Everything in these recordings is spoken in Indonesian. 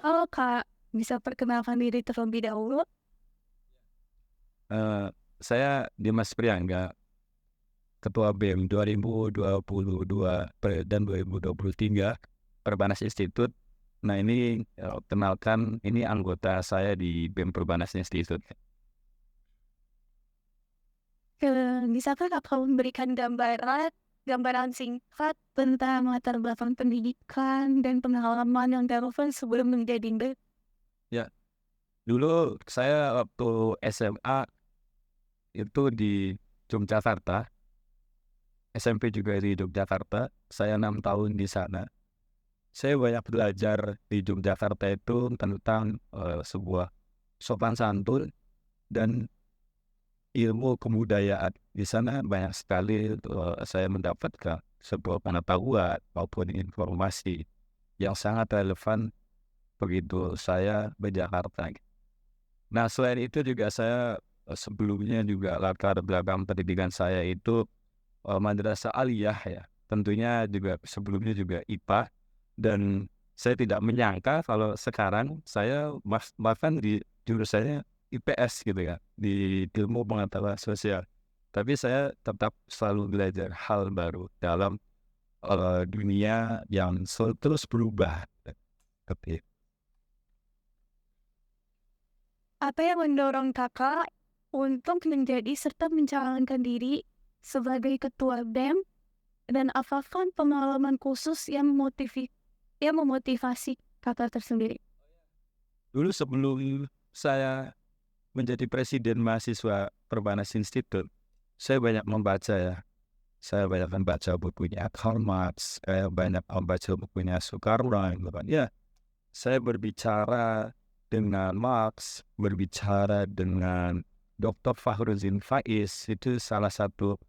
Halo Kak, bisa perkenalkan diri terlebih dahulu? Eh, saya Dimas Priangga, Ketua BEM 2022 dan 2023 Perbanas Institute. Nah ini kenalkan, ini anggota saya di BEM Perbanas Institute. Bisakah Kakak memberikan gambaran singkat tentang latar belakang pendidikan dan pengalaman yang relevan sebelum menjadi BEM? Ya, dulu saya waktu SMA itu di Yogyakarta, SMP juga di Yogyakarta. Saya 6 tahun di sana. Saya banyak belajar di Yogyakarta itu tentang sebuah sopan santun dan ilmu kebudayaan. Di sana banyak sekali saya mendapatkan sebuah pengetahuan maupun informasi yang sangat relevan begitu saya di Jakarta. Nah, selain itu juga saya sebelumnya juga latar belakang pendidikan saya itu madrasah aliyah ya. Tentunya juga sebelumnya juga IPA, dan saya tidak menyangka kalau sekarang saya bahkan di jurusannya IPS gitu ya, di ilmu pengetahuan sosial. Tapi saya tetap selalu belajar hal baru dalam dunia yang terus berubah. Seperti itu. Apa yang mendorong Kakak untuk menjadi serta mencalonkan diri sebagai ketua BEM dan apakah pengalaman khusus yang memotivasi Kakak tersendiri? Dulu sebelum saya menjadi presiden mahasiswa Perbanas Institute, saya banyak membaca ya. Saya banyak membaca bukunya Karl Marx, saya banyak membaca bukunya Soekarno, gitu kan. Ya, saya berbicara dengan Marx, berbicara dengan Dr. Fakhruddin Faiz, itu salah satu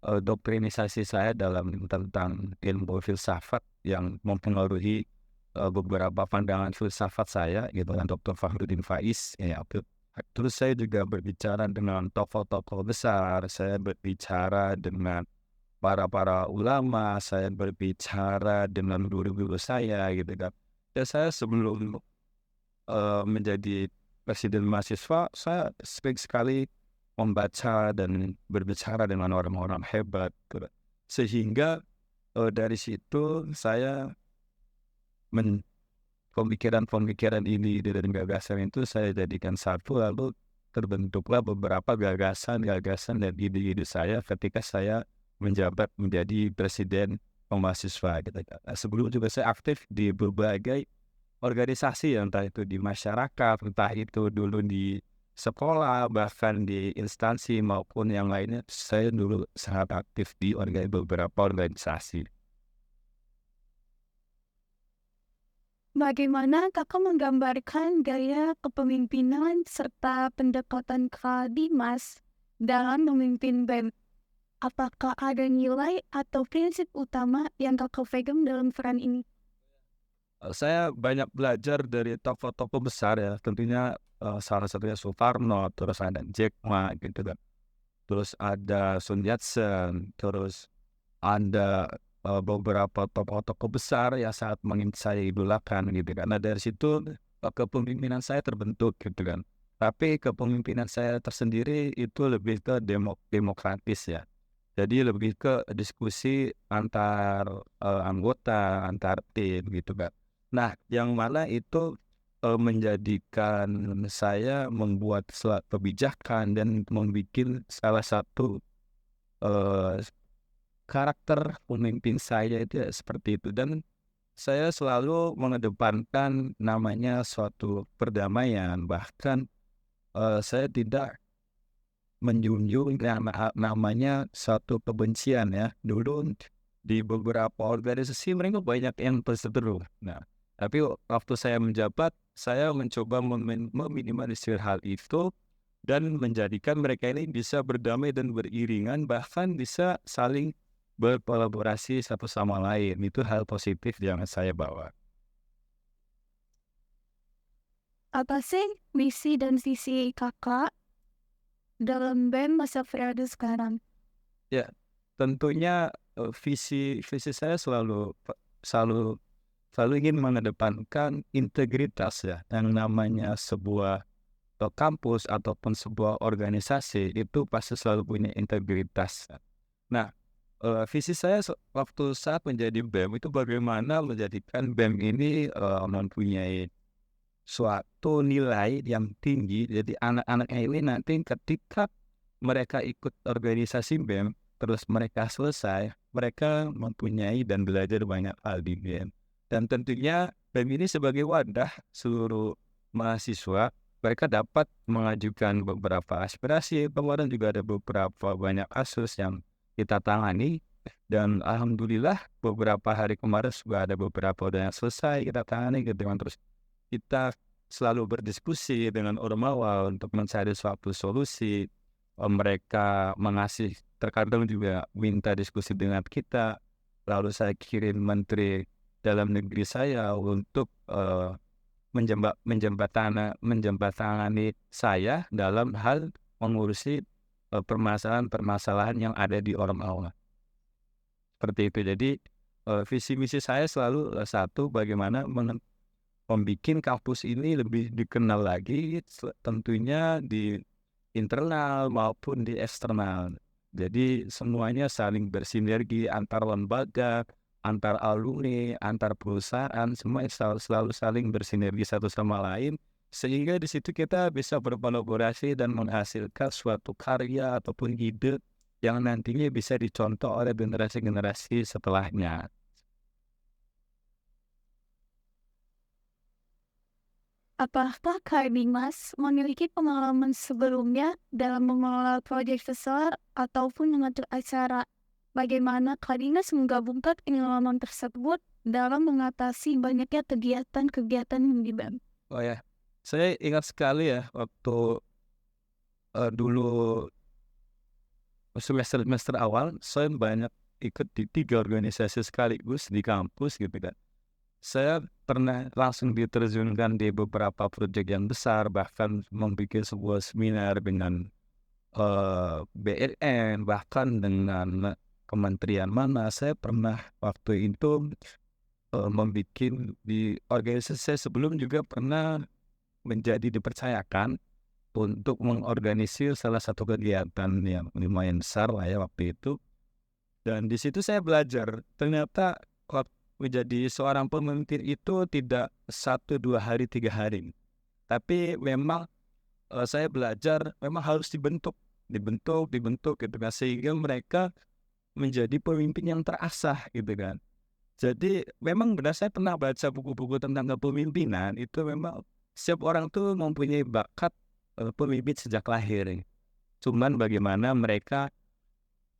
doktrinisasi saya dalam tentang ilmu filsafat yang mempengaruhi beberapa pandangan filsafat saya, gitu kan, Dr. Fakhruddin Faiz. Ya, terus saya juga berbicara dengan tokoh-tokoh besar, saya berbicara dengan para ulama, saya berbicara dengan guru-guru saya, gitu kan. Ya, saya sebelum menjadi presiden mahasiswa, saya sering sekali membaca dan berbicara dengan orang-orang hebat, gitu. Sehingga dari situ saya pemikiran-pemikiran ini dan gagasan itu saya jadikan satu, lalu terbentuklah beberapa gagasan-gagasan dan ide-ide saya ketika saya menjabat menjadi presiden mahasiswa, gitu kan. Nah, sebelum juga saya aktif di berbagai organisasi ya, entah itu di masyarakat, entah itu dulu di sekolah, bahkan di instansi maupun yang lainnya. Saya dulu sangat aktif di beberapa organisasi. Bagaimana Kakak menggambarkan gaya kepemimpinan serta pendekatan Kak Dimas dalam memimpin BEM? Apakah ada nilai atau prinsip utama yang Kakak pegang dalam peran ini? Saya banyak belajar dari tokoh-tokoh besar ya, tentunya salah satunya Soekarno, terus ada Jack Ma gitu kan. Terus ada Sun Yat-sen, terus ada beberapa tokoh-tokoh besar yang sangat saya idolakan gitu kan. Nah, dari situ kepemimpinan saya terbentuk gitu kan. Tapi kepemimpinan saya tersendiri itu lebih ke demokratis ya. Jadi lebih ke diskusi antar anggota, antar tim gitu kan. Nah, yang mana itu menjadikan saya membuat kebijakan dan membuat salah satu eh, karakter pemimpin saya itu ya seperti itu, dan saya selalu mengedepankan namanya suatu perdamaian, bahkan saya tidak menjunjung yang namanya suatu kebencian ya. Dulu di beberapa organisasi mereka banyak yang berseteru. Nah, tapi waktu saya menjabat, saya mencoba meminimalisir hal itu dan menjadikan mereka ini bisa berdamai dan beriringan, bahkan bisa saling berkolaborasi satu sama lain. Itu hal positif yang saya bawa. Apa sih misi dan visi Kakak dalam BEM masa periode sekarang? Ya, tentunya visi visi saya selalu selalu ingin mengedepankan integritas ya, yang namanya sebuah kampus ataupun sebuah organisasi itu pasti selalu punya integritas. Nah, visi saya waktu saat menjadi BEM itu bagaimana menjadikan BEM ini, mempunyai suatu nilai yang tinggi. Jadi anak-anaknya ini nanti ketika mereka ikut organisasi BEM, terus mereka selesai, mereka mempunyai dan belajar banyak hal di BEM. Dan tentunya BEM ini sebagai wadah seluruh mahasiswa, mereka dapat mengajukan beberapa aspirasi. Kemarin juga ada beberapa banyak kasus yang kita tangani, dan alhamdulillah beberapa hari kemarin sudah ada beberapa udah yang selesai kita tangani gitu kan. Terus kita selalu berdiskusi dengan Ormawa untuk mencari suatu solusi. Mereka mengasih, terkadang juga minta diskusi dengan kita. Lalu saya kirim Menteri Dalam Negeri saya untuk menjembatani saya dalam hal mengurusi permasalahan-permasalahan yang ada di Ormawa. Seperti itu. Jadi visi misi saya selalu satu, bagaimana membikin kampus ini lebih dikenal lagi, tentunya di internal maupun di eksternal. Jadi semuanya saling bersinergi antar lembaga, antar alumni, antar perusahaan, semua selalu saling bersinergi satu sama lain, sehingga di situ kita bisa berkolaborasi dan menghasilkan suatu karya ataupun ide yang nantinya bisa dicontoh oleh generasi-generasi setelahnya. Apakah Kak Dimas memiliki pengalaman sebelumnya dalam mengelola proyek besar ataupun mengatur acara? Bagaimana Kak Dimas menggabungkan pengalaman tersebut dalam mengatasi banyaknya kegiatan-kegiatan yang di BEM? Oh ya, saya ingat sekali ya waktu dulu semester awal, saya banyak ikut di 3 organisasi sekaligus di kampus gitu kan. Saya pernah langsung diterjunkan di beberapa proyek yang besar, bahkan membuat sebuah seminar dengan BNN, bahkan dengan kementerian mana. Saya pernah waktu itu membuat di organisasi saya sebelum, juga pernah menjadi dipercayakan untuk mengorganisir salah satu kegiatan yang lumayan besar lah ya waktu itu. Dan di situ saya belajar, ternyata menjadi seorang pemimpin itu tidak 1, 2 hari, 3 hari. Tapi memang saya belajar memang harus dibentuk gitu kan, sehingga mereka menjadi pemimpin yang terasah gitu kan. Jadi memang benar, saya pernah baca buku-buku tentang kepemimpinan, itu memang setiap orang tuh mempunyai bakat pemimpin sejak lahir. Cuman bagaimana mereka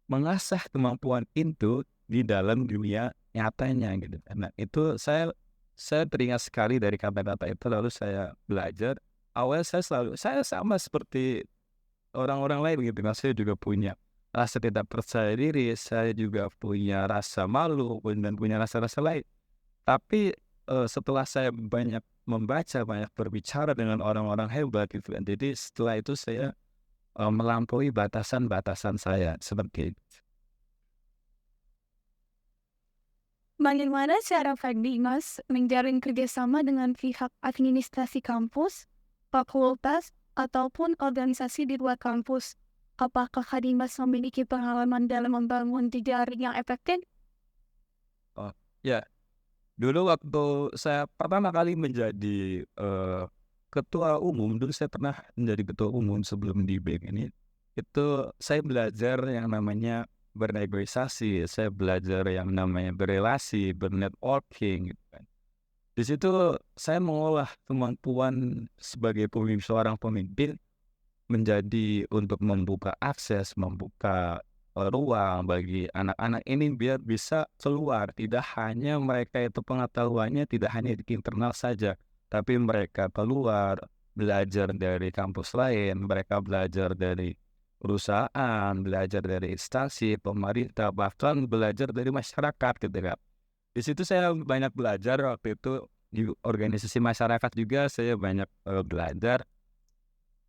mengasah kemampuan itu di dalam dunia nyatanya gitu. Nah itu saya teringat sekali dari kata-kata itu, lalu saya belajar. Awalnya saya sama seperti orang-orang lain gitu kan, saya juga punya rasa tidak percaya diri, saya juga punya rasa malu dan punya rasa-rasa lain. Tapi setelah saya banyak membaca, banyak berbicara dengan orang-orang hebat gitu kan, jadi setelah itu saya melampaui batasan-batasan saya seperti itu. Bagaimana cara Kak Dimas menjalin kerjasama dengan pihak administrasi kampus, fakultas, ataupun organisasi di luar kampus? Apakah Kak Dimas memiliki pengalaman dalam membangun jejaring yang efektif? Oh, ya, dulu waktu saya pertama kali menjadi ketua umum, dulu saya pernah menjadi ketua umum sebelum di BEM ini, itu saya belajar yang namanya bernegosiasi, saya belajar yang namanya berelasi, bernetworking gitu kan. Di situ saya mengolah kemampuan sebagai seorang pemimpin menjadi untuk membuka akses, membuka ruang bagi anak-anak ini biar bisa keluar. Tidak hanya mereka itu pengetahuannya tidak hanya di internal saja, tapi mereka keluar, belajar dari kampus lain, mereka belajar dari perusahaan, belajar dari instansi, pemerintah, bahkan belajar dari masyarakat gitu kan. Di situ saya banyak belajar waktu itu, di organisasi masyarakat juga saya banyak belajar.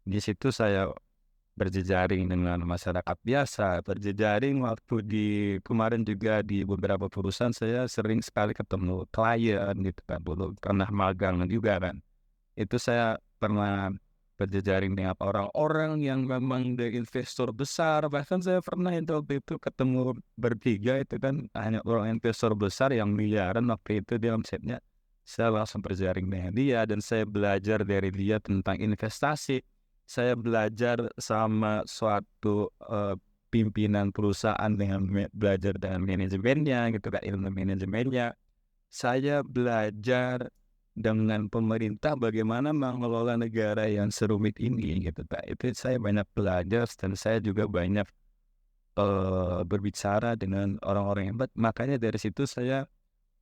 Di situ saya berjejaring dengan masyarakat biasa, berjejaring waktu di kemarin juga di beberapa perusahaan saya sering sekali ketemu klien gitu kan, dulu pernah magang juga kan. Itu saya pernah berjejaring dengan orang-orang yang memang dari investor besar, bahkan saya pernah itu waktu itu ketemu bertiga itu kan hanya orang investor besar yang miliaran waktu itu dia omsetnya. Saya langsung berjaring dengan dia dan saya belajar dari dia tentang investasi. Saya belajar sama suatu pimpinan perusahaan dengan belajar dengan manajemennya gitu kan, ilmu manajemennya. Saya belajar dengan pemerintah bagaimana mengelola negara yang serumit ini gitu Kak. Itu saya banyak belajar dan saya juga banyak berbicara dengan orang-orang hebat. Makanya dari situ saya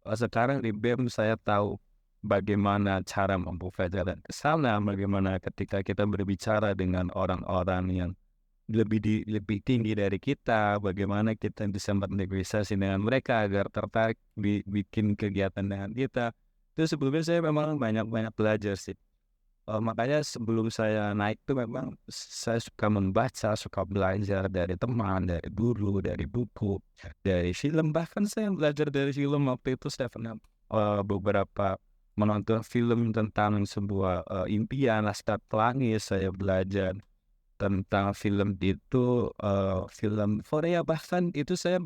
sekarang di BEM saya tahu bagaimana cara membuka jalan ke sana, bagaimana ketika kita berbicara dengan orang-orang yang lebih tinggi dari kita, bagaimana kita bisa bernegosiasi dengan mereka agar tertarik bikin kegiatan dengan kita. Itu sebelumnya saya memang banyak-banyak belajar sih. Makanya sebelum saya naik tuh memang saya suka membaca, suka belajar dari teman, dari guru, dari buku, dari film. Bahkan saya belajar dari film waktu itu saya pernah beberapa menonton film tentang sebuah impian Laskar Pelangi. Saya belajar tentang film itu, film Korea bahkan itu saya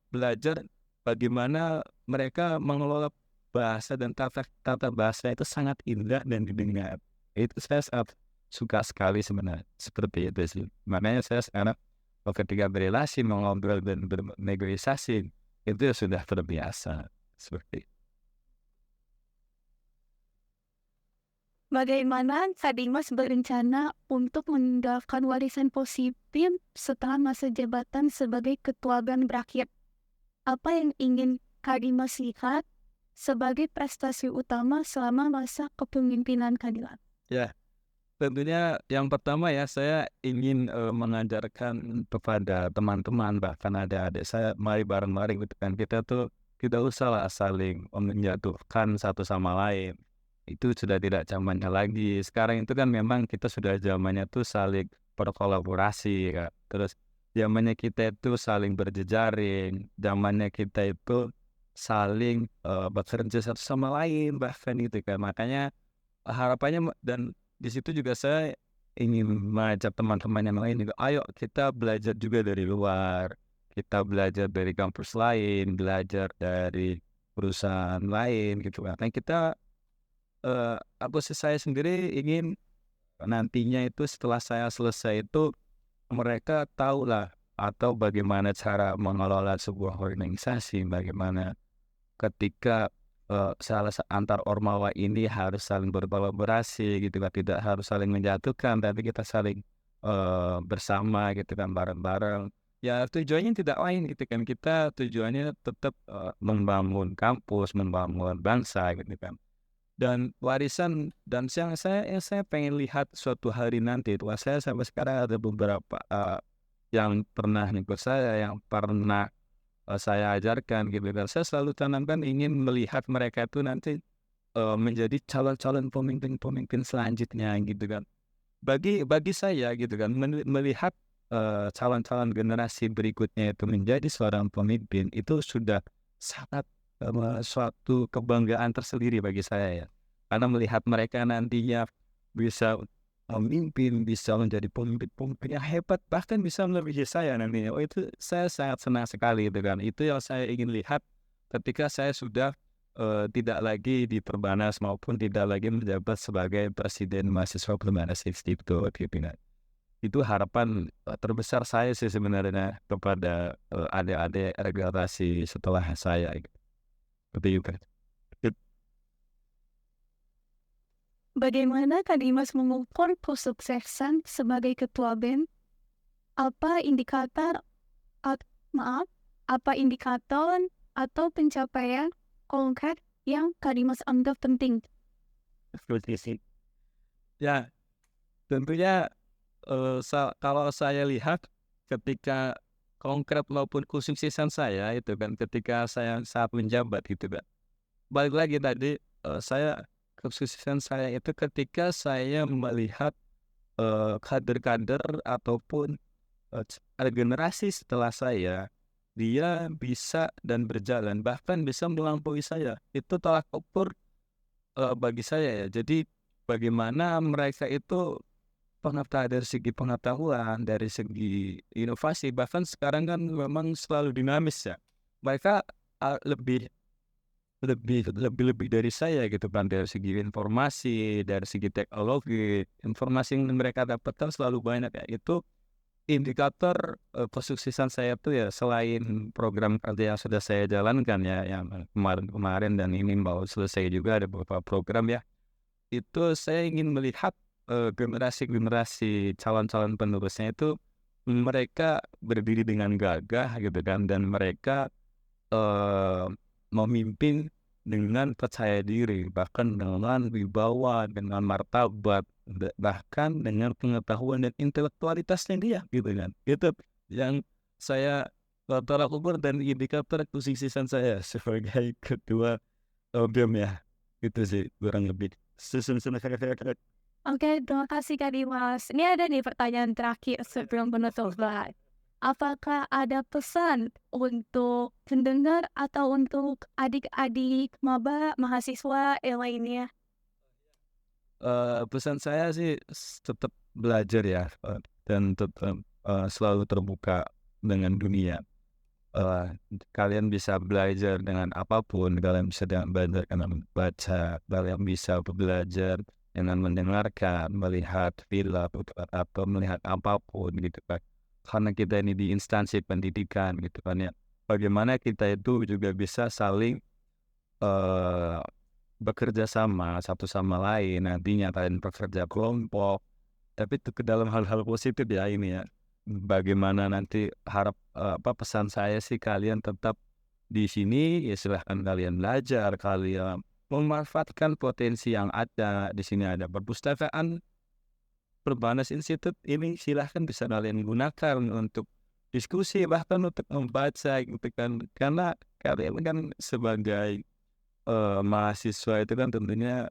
belajar bagaimana mereka mengelola bahasa dan tata bahasa itu sangat indah dan didengar. Itu saya sangat suka sekali sebenarnya, seperti itu sih. Makanya saya sekarang ketika berrelasi, mengobrol dan bernegosiasi, itu sudah terbiasa, seperti Bagaimana Kak Dimas berencana untuk meninggalkan warisan positif setelah masa jabatan sebagai ketua BEM berakhir? Apa yang ingin Kak Dimas lihat sebagai prestasi utama selama masa kepemimpinan Kak Dimas? ya. Tentunya yang pertama ya saya ingin mengajarkan kepada teman-teman bahkan adik-adik saya mari bareng-bareng gitu kan kita tuh tidak usahlah saling menjatuhkan satu sama lain. Itu sudah tidak zamannya lagi. Sekarang itu kan memang kita sudah zamannya tuh saling berkolaborasi Kak. Terus zamannya kita itu saling berjejaring, zamannya kita itu saling bekerja satu sama lain bahkan gitu kan. Makanya harapannya dan di situ juga saya ingin mengajak teman-teman yang lain juga, ayo kita belajar juga dari luar, kita belajar dari kampus lain, belajar dari perusahaan lain gitu. Makanya kita, aku sih saya sendiri ingin nantinya itu setelah saya selesai itu mereka tahulah atau bagaimana cara mengelola sebuah organisasi, bagaimana ketika, antar ormawa ini harus saling berkolaborasi gitu kan, tidak harus saling menjatuhkan, tapi kita saling, bersama gitu kan, bareng-bareng. Ya tujuannya tidak lain gitu kan, kita tujuannya tetap, membangun kampus, membangun bangsa gitu kan. Dan warisan dan yang saya pengen lihat suatu hari nanti itu, saya sampai sekarang ada beberapa, yang pernah ngikut saya, yang pernah saya ajarkan gitu kan. Saya selalu tanamkan ingin melihat mereka itu nanti, menjadi calon-calon pemimpin-pemimpin selanjutnya gitu kan. Bagi saya gitu kan melihat, calon-calon generasi berikutnya itu menjadi seorang pemimpin itu sudah sangat, suatu kebanggaan tersendiri bagi saya ya. Karena melihat mereka nantinya bisa memimpin, bisa menjadi pemimpin-pemimpin yang hebat, bahkan bisa melebihi saya nantinya. Oh itu saya sangat senang sekali gitu kan. Itu yang saya ingin lihat ketika saya sudah, tidak lagi di Perbanas maupun tidak lagi menjabat sebagai presiden mahasiswa Perbanas Institute gitu kan. Itu harapan, terbesar saya sih sebenarnya kepada, adik-adik generasi setelah saya gitu. Seperti itu. Bagaimana Kak Dimas mengukur kesuksesan sebagai ketua BEM? Apa indikator, at- maaf, apa indikator atau pencapaian konkret yang Kak Dimas anggap penting? Seperti sih. Ya, tentunya, kalau saya lihat ketika konkret maupun kesuksesan saya itu kan ketika saya saat menjabat gitu kan. Balik lagi tadi, kesuksesan saya itu ketika saya melihat kader-kader ataupun ada generasi setelah saya, dia bisa dan berjalan, bahkan bisa melampaui saya. Itu tolak ukur, bagi saya ya. Jadi bagaimana mereka itu dari segi pengetahuan, dari segi inovasi, bahkan sekarang kan memang selalu dinamis ya. Mereka, lebih lebih lebih lebih dari saya gitu kan, dari segi informasi, dari segi teknologi, informasi yang mereka dapatkan selalu banyak ya. Itu indikator, kesuksesan saya tuh ya, selain program kerja yang sudah saya jalankan ya, yang kemarin-kemarin dan ini mau selesai juga ada beberapa program ya. Itu saya ingin melihat, generasi-generasi calon-calon penerusnya itu, mereka berdiri dengan gagah gitu kan, dan mereka, eee, memimpin dengan percaya diri, bahkan dengan wibawa, dengan martabat, bahkan dengan pengetahuan dan intelektualitasnya dia gitu kan. Itu yang saya, tolak ukur dan indikator kesuksesan saya sebagai ketua, BEM ya, itu sih kurang lebih. Oke, terima kasih Kak Dimas. Ini ada nih pertanyaan terakhir sebelum penutup slide. Apakah ada pesan untuk pendengar atau untuk adik-adik maba, mahasiswa yang lainnya? Pesan saya sih tetap belajar ya, dan tetap, selalu terbuka dengan dunia. Kalian bisa belajar dengan apapun, kalian bisa belajar dengan membaca, kalian bisa belajar dengan mendengarkan, melihat film, atau melihat apapun gitu kan. Karena kita ini di instansi pendidikan gitu kan ya. Bagaimana kita itu juga bisa saling, eee, bekerja sama satu sama lain, nantinya kalian bekerja kelompok, tapi itu ke dalam hal-hal positif ya ini ya. Bagaimana nanti pesan saya sih kalian tetap di sini, ya silahkan kalian belajar, kalian memanfaatkan potensi yang ada. Di sini ada perpustakaan Perbanas Institute ini silahkan bisa kalian gunakan untuk diskusi, bahkan untuk membaca gitu kan. Karena kalian kan sebagai, mahasiswa itu kan tentunya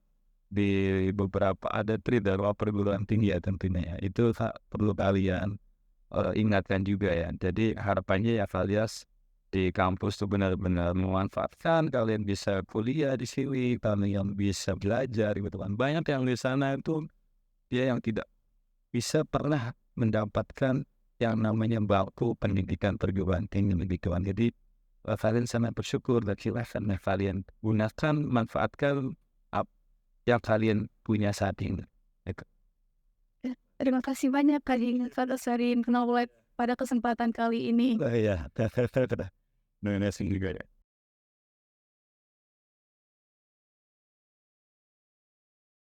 di beberapa ada beberapa perguruan tinggi ya tentunya ya. Itu perlu kalian, ingatkan juga ya. Jadi harapannya ya kalian di kampus tuh benar-benar memanfaatkan, kalian bisa kuliah di sini, kalian bisa belajar gitu kan. Banyak yang di sana itu dia yang tidak bisa pernah mendapatkan yang namanya bangku pendidikan perguruan tinggi begitu kan. Jadi, kalian sangat bersyukur dan silahkan kalian gunakan, manfaatkan yang kalian punya saat ini. Gitu. Terima kasih banyak Kak Dimas atas sharing knowledge pada kesempatan kali ini. Iya, nah, juga ya.